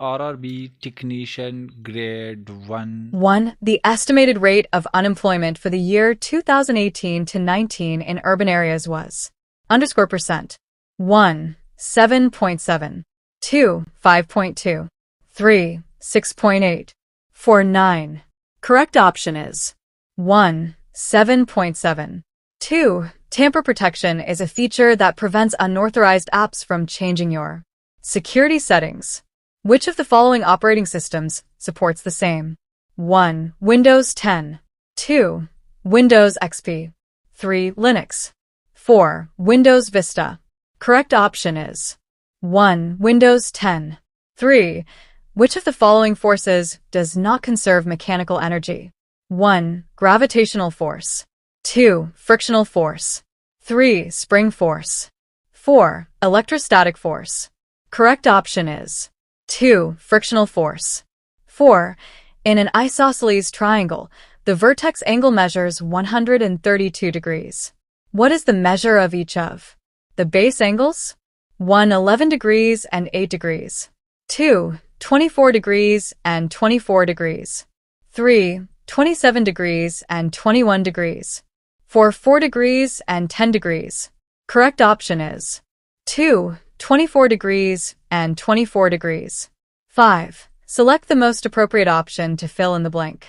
RRB Technician Grade 1. 1. The estimated rate of unemployment for the year 2018 to 19 in urban areas was %. 1. 7.7. 2. 5.2. 3. 6.8. 4. 9. Correct option is 1. 7.7. 2. Tamper protection is a feature that prevents unauthorized apps from changing your security settings. Which of the following operating systems supports the same? 1. Windows 10. 2. Windows XP. 3. Linux. 4. Windows Vista. Correct option is 1. Windows 10. 3. Which of the following forces does not conserve mechanical energy? 1. Gravitational force. 2. Frictional force. 3. Spring force. 4. Electrostatic force. Correct option is 2. Frictional force. 4. In an isosceles triangle, the vertex angle measures 132 degrees. What is the measure of each of the base angles? 1. 11 degrees and 8 degrees. 2. 24 degrees and 24 degrees. 3. 27 degrees and 21 degrees. 4. 4 degrees and 10 degrees. Correct option is 2. 24 degrees and 24 degrees. 5. Select the most appropriate option to fill in the blank.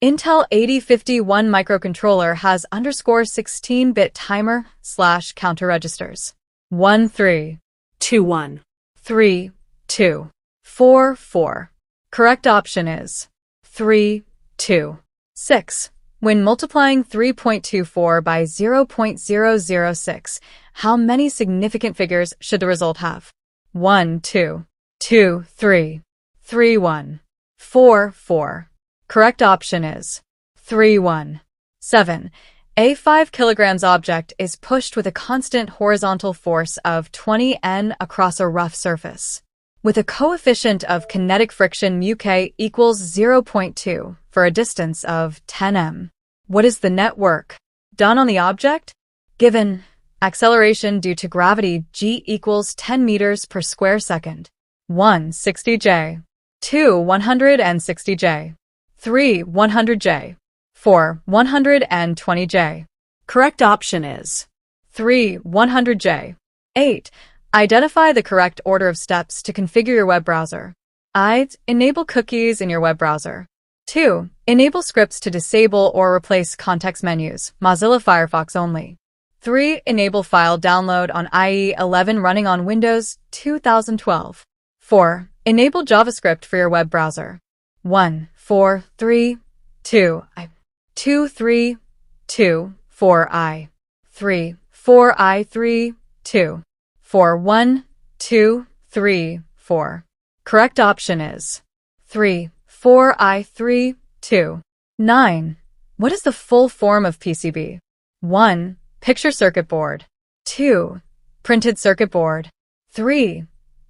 Intel 8051 microcontroller has _16-bit timer/counter registers. 1 3 2 1 3 2 4 4. Correct option is 3 2 6. When multiplying 3.24 by 0.006, how many significant figures should the result have? 1 2 2 3 3 1 4 4. Correct option is 3 1 7. A 5 kilograms object is pushed with a constant horizontal force of 20 N across a rough surface, with a coefficient of kinetic friction μk equals 0.2 for a distance of 10 m. What is the net work done on the object? Given acceleration due to gravity g equals 10 meters per square second. 1. 60 J. 2. 160 J. 3. 100 J. 4. 120 J. Correct option is 3. 100 J. 8. Identify the correct order of steps to configure your web browser. I. Enable cookies in your web browser. 2. Enable scripts to disable or replace context menus, Mozilla Firefox only. 3. Enable file download on IE 11 running on Windows 2012. 4. Enable JavaScript for your web browser. 1 4 3 2 I 2 3 2 4 I 3 4 I 3 2 4 1 2 3 4. Correct option is 3 4 I 3 2 9. What is the full form of PCB? 1. Picture circuit board. 2. Printed circuit board. 3.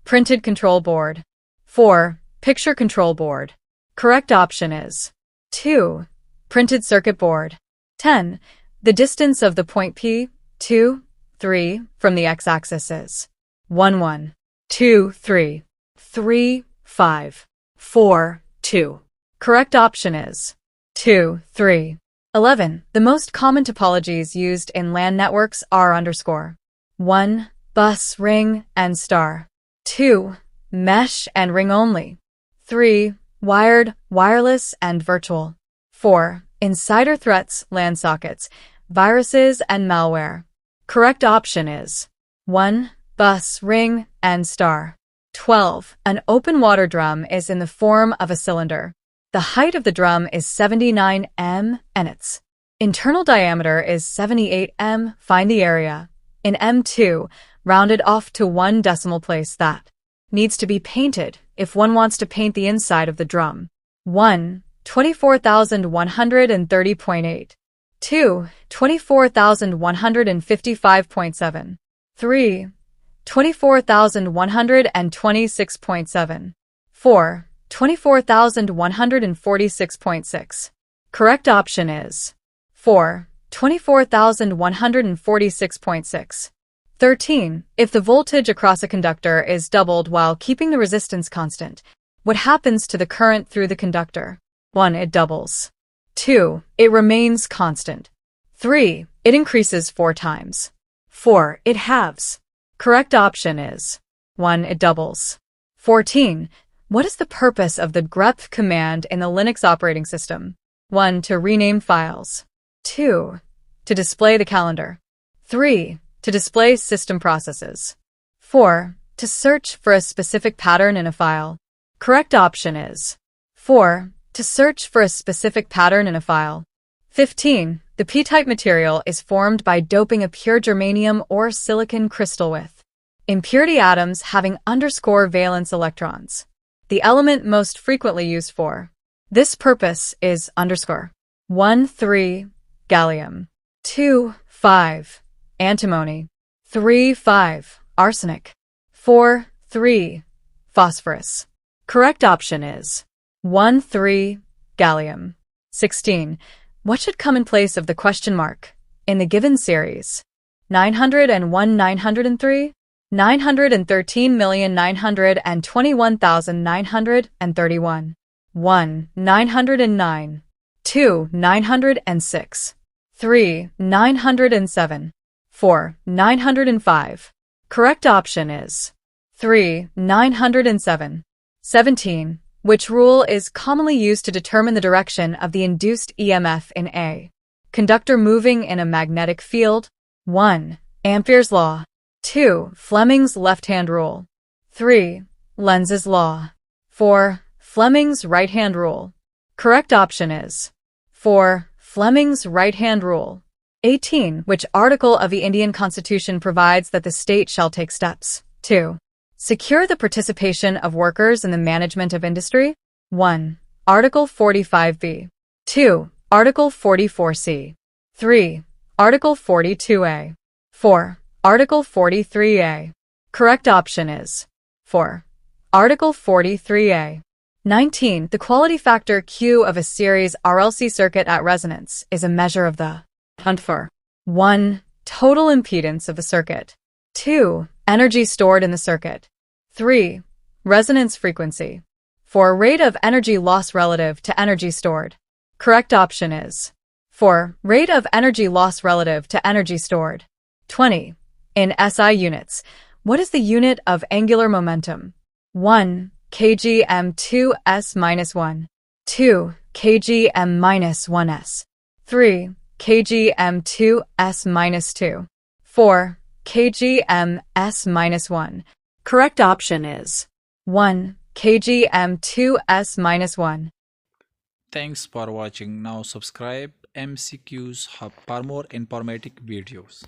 Printed control board. 4. Picture control board. Correct option is 2. Printed circuit board. 10. The distance of the point P, 2, 3 from the x-axis is 1 1 2 3 3 5 4 2. Correct option is 2 3 11. The most common topologies used in LAN networks are _ 1. Bus, ring, and star. 2. Mesh and ring only. 3. Wired, wireless, and virtual. 4. Insider threats, LAN sockets, viruses, and malware. Correct option is 1. Bus, ring, and star. 12. An open water drum is in the form of a cylinder. The height of the drum is 79 m and its internal diameter is 78 m. Find the area in M2, rounded off to 1 decimal place that needs to be painted if one wants to paint the inside of the drum. 1. 24,130.8. 2. 24,155.7. 3. 24,126.7. 4. 24,146.6. Correct option is 4. 24,146.6. 13. If the voltage across a conductor is doubled while keeping the resistance constant, What happens to the current through the conductor? 1. It doubles. 2. It remains constant. 3. It increases 4 times. 4. It halves. Correct option is 1. It doubles. 14. What is the purpose of the grep command in the Linux operating system? 1. To rename files. 2. To display the calendar. 3. To display system processes. 4. To search for a specific pattern in a file. Correct option is 4. To search for a specific pattern in a file. 15. The p-type material is formed by doping a pure germanium or silicon crystal with impurity atoms having underscore valence electrons. The element most frequently used for this purpose is underscore 1. 3. Gallium. 2. 5. Antimony. 3. 5. Arsenic. 4. 3. Phosphorus. Correct option is 1. 3. Gallium. 16. What should come in place of the question mark in the given series? 901, 903, 913,921,931, 1. 909, 2. 906, 3. 907, 4. 905. Correct option is 3. 907. 17. Which rule is commonly used to determine the direction of the induced EMF in a conductor moving in a magnetic field? 1. Ampere's law. 2. Fleming's left-hand rule. 3. Lenz's law. 4. Fleming's right-hand rule. Correct option is 4. Fleming's right-hand rule. 18. Which article of the Indian Constitution provides that the state shall take steps to secure the participation of workers in the management of industry? 1. Article 45b. 2. Article 44c. 3. Article 42a. 4. Article 43a. Correct option is 4. Article 43a. 19. The quality factor Q of a series RLC circuit at resonance is a measure of the hunt for 1. Total impedance of a circuit. 2. Energy stored in the circuit. 3. Resonance frequency. 4. Rate of energy loss relative to energy stored. Correct option is 4. Rate of energy loss relative to energy stored. 20. In SI units, what is the unit of angular momentum? 1. kgm2s-1. 2. kgm-1s. 3. kgm2s-2. 4. kgm-s-1. Correct option is 1. kgm2s-1. Thanks for watching. Now subscribe MCQs Hub for more informative videos.